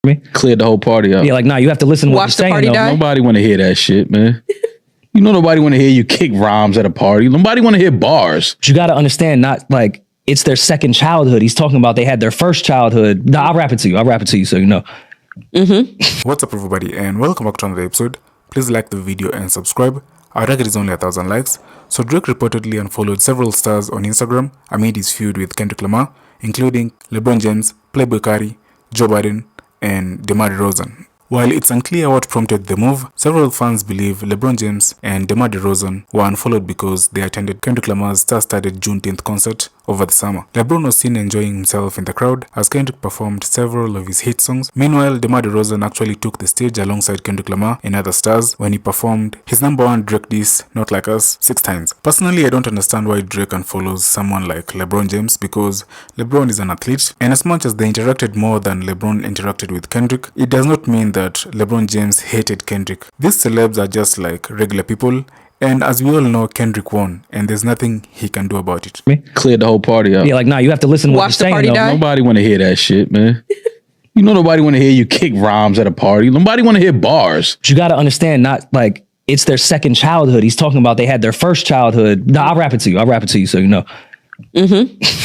Me? Cleared the whole party up. Yeah, like, nah, you have to listen to what Watch you're the saying. party though. die? Nobody want to hear that shit, man. You know nobody want to hear you kick rhymes at a party. Nobody want to hear bars. But you got to understand, not like it's their second childhood. He's talking about they had their first childhood. Nah, I'll rap it to you so you know. What's up, everybody, and welcome back to another episode. Please like the video and subscribe. Our target is only 1,000 likes. So Drake reportedly unfollowed several stars on Instagram amid his feud with Kendrick Lamar, including LeBron James, Playboy Carti, Joe Biden, and DeMar DeRozan. While it's unclear what prompted the move, several fans believe LeBron James and DeMar DeRozan were unfollowed because they attended Kendrick Lamar's star-studded Juneteenth concert over the summer. LeBron was seen enjoying himself in the crowd as Kendrick performed several of his hit songs. Meanwhile, DeMar DeRozan actually took the stage alongside Kendrick Lamar and other stars when he performed his #1 Drake diss, Not Like Us, 6 times. Personally, I don't understand why Drake unfollows someone like LeBron James because LeBron is an athlete, and as much as they interacted more than LeBron interacted with Kendrick, it does not mean that LeBron James hated Kendrick. These celebs are just like regular people, and as we all know, Kendrick won, and there's nothing he can do about it. Me? Cleared the whole party up. Yeah, like, nah, you have to listen to what Watch you're the saying. party though. die? Nobody want to hear that shit, man. You know nobody want to hear you kick rhymes at a party. Nobody want to hear bars. But you got to understand, not like it's their second childhood. He's talking about they had their first childhood. Nah, I'll rap it to you so you know.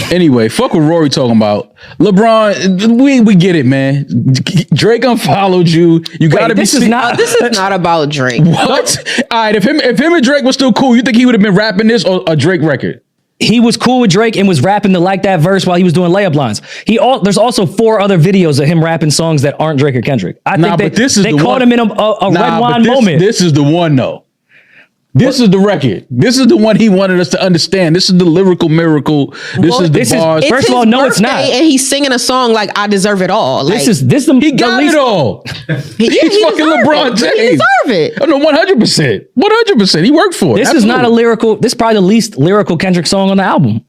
Anyway, fuck what Rory talking about. LeBron, we get it, man. Drake unfollowed you. You gotta be. this is not. This is not about Drake. What? All right, if him and Drake was still cool, you think he would have been rapping this or a Drake record? He was cool with Drake and was rapping the Like That verse while he was doing layup lines. There's also 4 other videos of him rapping songs that aren't Drake or Kendrick. I think but this is they the caught one. him in a red wine moment. This is the one, though. This is the record. This is the one he wanted us to understand. This is the lyrical miracle. This is the bars. First of all, no, it's not. And he's singing a song like "I Deserve It All." Like, He got it all. He's fucking LeBron James. He deserve it. Oh, no, 100%. 100%. He worked for it. This is not a lyrical. This is probably the least lyrical Kendrick song on the album.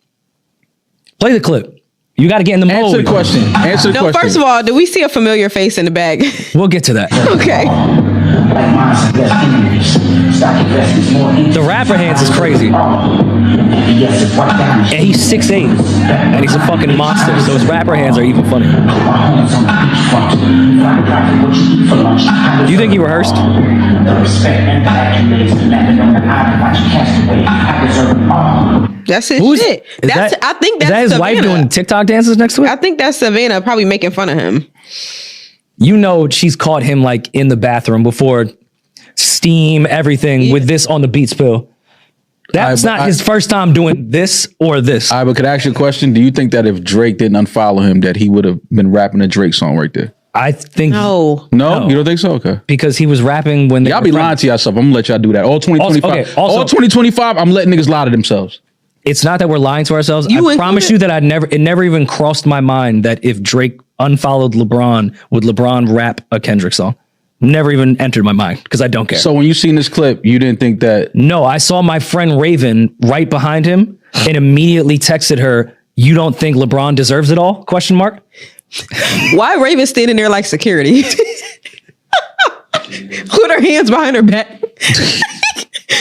Play the clip. You got to get in the mode. Answer the question. Answer the No, question. first of all, do we see a familiar face in the back? We'll get to that. Okay. The rapper hands is crazy. And he's 6'8", and he's a fucking monster. So his rapper hands are even funny. Do you think he rehearsed? That's his Who's- shit. I think that's is that his wife Savannah. doing TikTok dances next to it? I think that's Savannah probably making fun of him. You know, she's caught him like in the bathroom before steam, everything with this on the beat spill. That's not his first time doing this or this. All right, but could I ask you a question? Do you think that if Drake didn't unfollow him, that he would have been rapping a Drake song right there? I think No. No? You don't think so? Okay. because he was rapping when they Y'all were be friends. lying to yourself. I'm gonna let y'all do that. All 2025. Also- all 2025, I'm letting niggas lie to themselves. It's not that we're lying to ourselves. You I promise included- you that it never even crossed my mind that if Drake unfollowed LeBron, would LeBron rap a Kendrick song? Never even entered my mind because I don't care. So when you seen this clip, you didn't think that No, I saw my friend Raven right behind him and immediately texted her, "You don't think LeBron deserves it all?" Question mark. Why Raven standing there like security? Put her hands behind her back.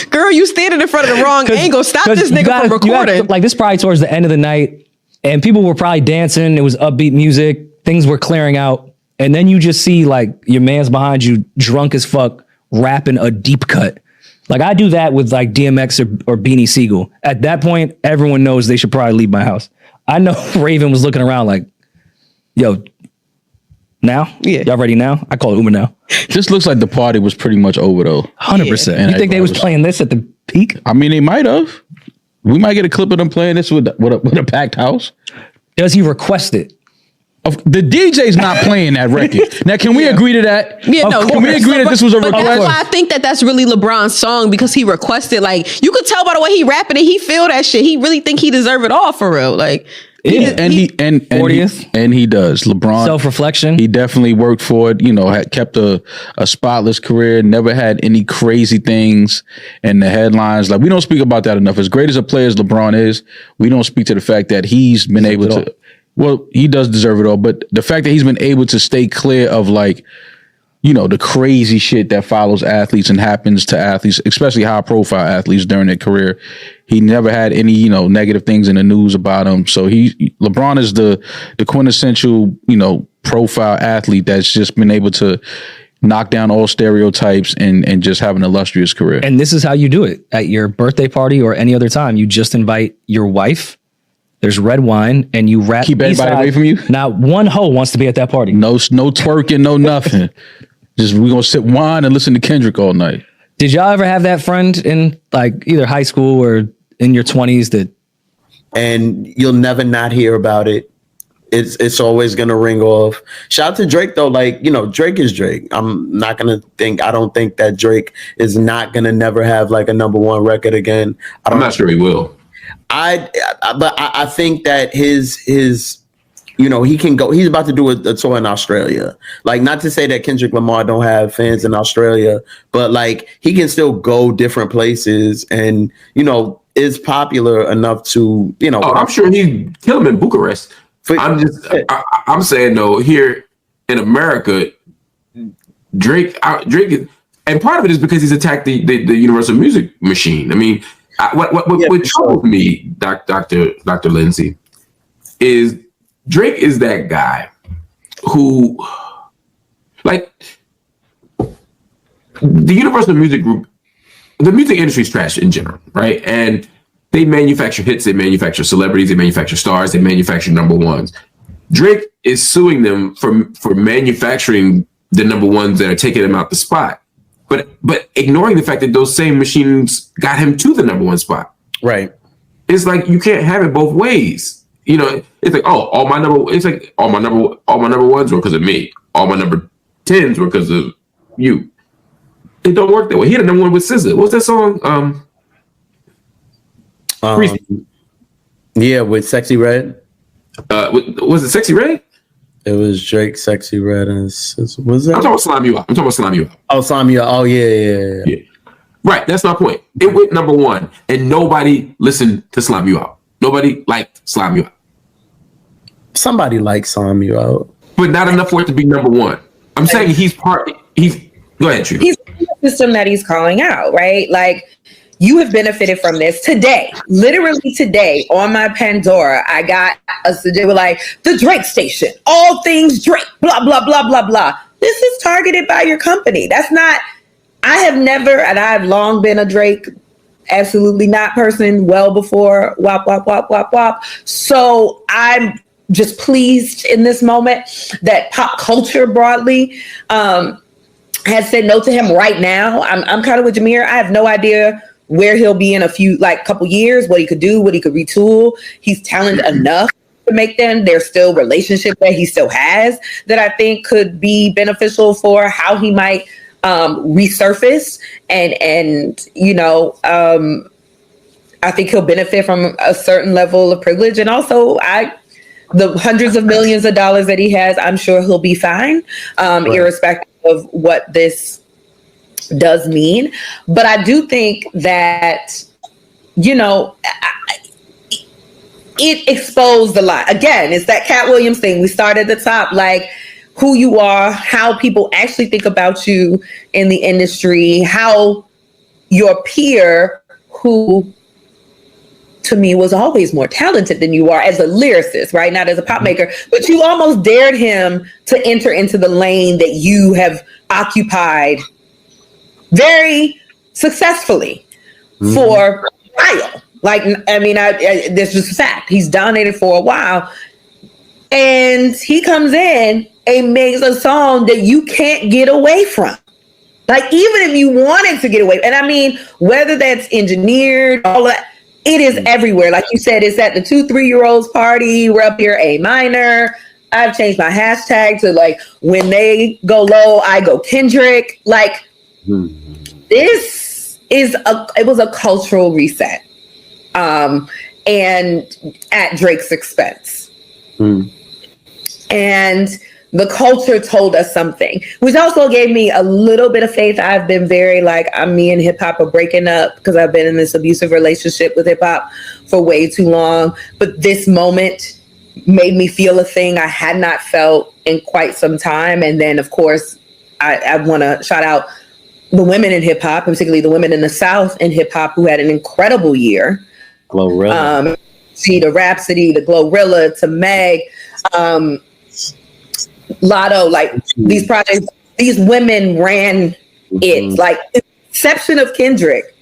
Girl, you standing in front of the wrong angle. Stop this nigga from recording. Like this probably towards the end of the night and people were probably dancing. It was upbeat music. Things were clearing out. And then you just see like your man's behind you drunk as fuck rapping a deep cut. Like I do that with like DMX or Beanie Siegel. At that point, everyone knows they should probably leave my house. I know Raven was looking around like, yo, now? Yeah. Y'all ready now? I call it Uma now. this looks like the party was pretty much over though. 100%. And You think they everybody was playing this at the peak? I mean, they might have. We might get a clip of them playing this with a packed house. Does he request it? The DJ's not playing that record. Now, can we agree to that? Yeah, no. Can we agree that this was a But request? that's why I think that's really LeBron's song because he requested. Like you could tell by the way he rapping and he feel that shit. He really think he deserve it all for real. Like And he 40th? and he does. LeBron Self-reflection. He definitely worked for it. You know, had kept a spotless career. Never had any crazy things in the headlines. Like we don't speak about that enough. As great as a player as LeBron is, we don't speak to the fact that he's been able to. Well, he does deserve it all, but the fact that he's been able to stay clear of like the crazy shit that follows athletes and happens to athletes, especially high profile athletes during their career. He never had any, negative things in the news about him. So LeBron is the quintessential, profile athlete that's just been able to knock down all stereotypes and just have an illustrious career. And this is how you do it at your birthday party or any other time. You just invite your wife. There's red wine, and you rap. Keep everybody away from you. Not one hoe wants to be at that party. No twerking, no nothing. Just we're gonna sip wine and listen to Kendrick all night. Did y'all ever have that friend in like either high school or in your 20s that? And you'll never not hear about it. It's always gonna ring off. Shout out to Drake though, Drake is Drake. I don't think that Drake is not gonna never have like a number one record again. I'm not sure he will. But I think that his he can go. He's about to do a tour in Australia. Like, not to say that Kendrick Lamar don't have fans in Australia, but like he can still go different places and is popular enough to I'm sure he'd kill him in Bucharest. I'm saying though, here in America, Drake is, and part of it is because he's attacked the Universal Music machine. I mean, what troubles me, Dr. Lindsay, is Drake is that guy who, like, the Universal Music Group, the music industry is trash in general, right? And they manufacture hits, they manufacture celebrities, they manufacture stars, they manufacture number ones. Drake is suing them for manufacturing the number ones that are taking him out the spot, but ignoring the fact that those same machines got him to the number one spot. Right. It's like you can't have it both ways. It's like, all my number ones were because of me. All my number 10s were because of you. It don't work that way. He had a number one with SZA. What's that song? Yeah, with Sexy Red. Was it Sexy Red? It was Drake, Sexy Red, and was that? I'm talking about Slime You Out. Oh, Slime You Out. Oh, yeah. Right, that's my point. It went number one, and nobody listened to Slime You Out. Nobody liked Slime You Out. Somebody likes Slime You Out, but not enough for it to be number one. I'm saying he's go ahead, True. He's the system that he's calling out, right? Like, you have benefited from this today. Literally today on my Pandora, I got they were like, the Drake station, all things Drake, blah, blah, blah, blah, blah. This is targeted by your company. That's not, I have never, and I've long been a Drake, absolutely not person, well before WAP, WAP, WAP, WAP, WAP. So I'm just pleased in this moment that pop culture broadly has said no to him right now. I'm kind of with Jameer. I have no idea where he'll be in a couple years, what he could do, what he could retool. He's talented enough to make them. There's still relationship that he still has that I think could be beneficial for how he might resurface and I think he'll benefit from a certain level of privilege. And also the hundreds of millions of dollars that he has, I'm sure he'll be fine, irrespective of what this does mean. But I do think that, it exposed a lot. Again, it's that Cat Williams thing. We started at the top, like who you are, how people actually think about you in the industry, how your peer, who to me was always more talented than you are as a lyricist, right? Not as a pop maker, but you almost dared him to enter into the lane that you have occupied very successfully for a while. Like, I mean, this is a fact. He's dominated for a while. And he comes in and makes a song that you can't get away from. Like, even if you wanted to get away, and I mean, whether that's engineered, all that, it is everywhere. Like you said, it's at the 2-3-year-olds party. We're up here A minor. I've changed my hashtag to like, when they go low, I go Kendrick. Like, this is it was a cultural reset. And at Drake's expense. And the culture told us something, which also gave me a little bit of faith. I've been very me and hip hop are breaking up because I've been in this abusive relationship with hip hop for way too long. But this moment made me feel a thing I had not felt in quite some time. And then, of course, I want to shout out the women in hip hop, particularly the women in the South in hip hop who had an incredible year. Glorilla. See the Rhapsody, the Glorilla, to Meg, Lotto, like these projects, these women ran it. Like, exception of Kendrick,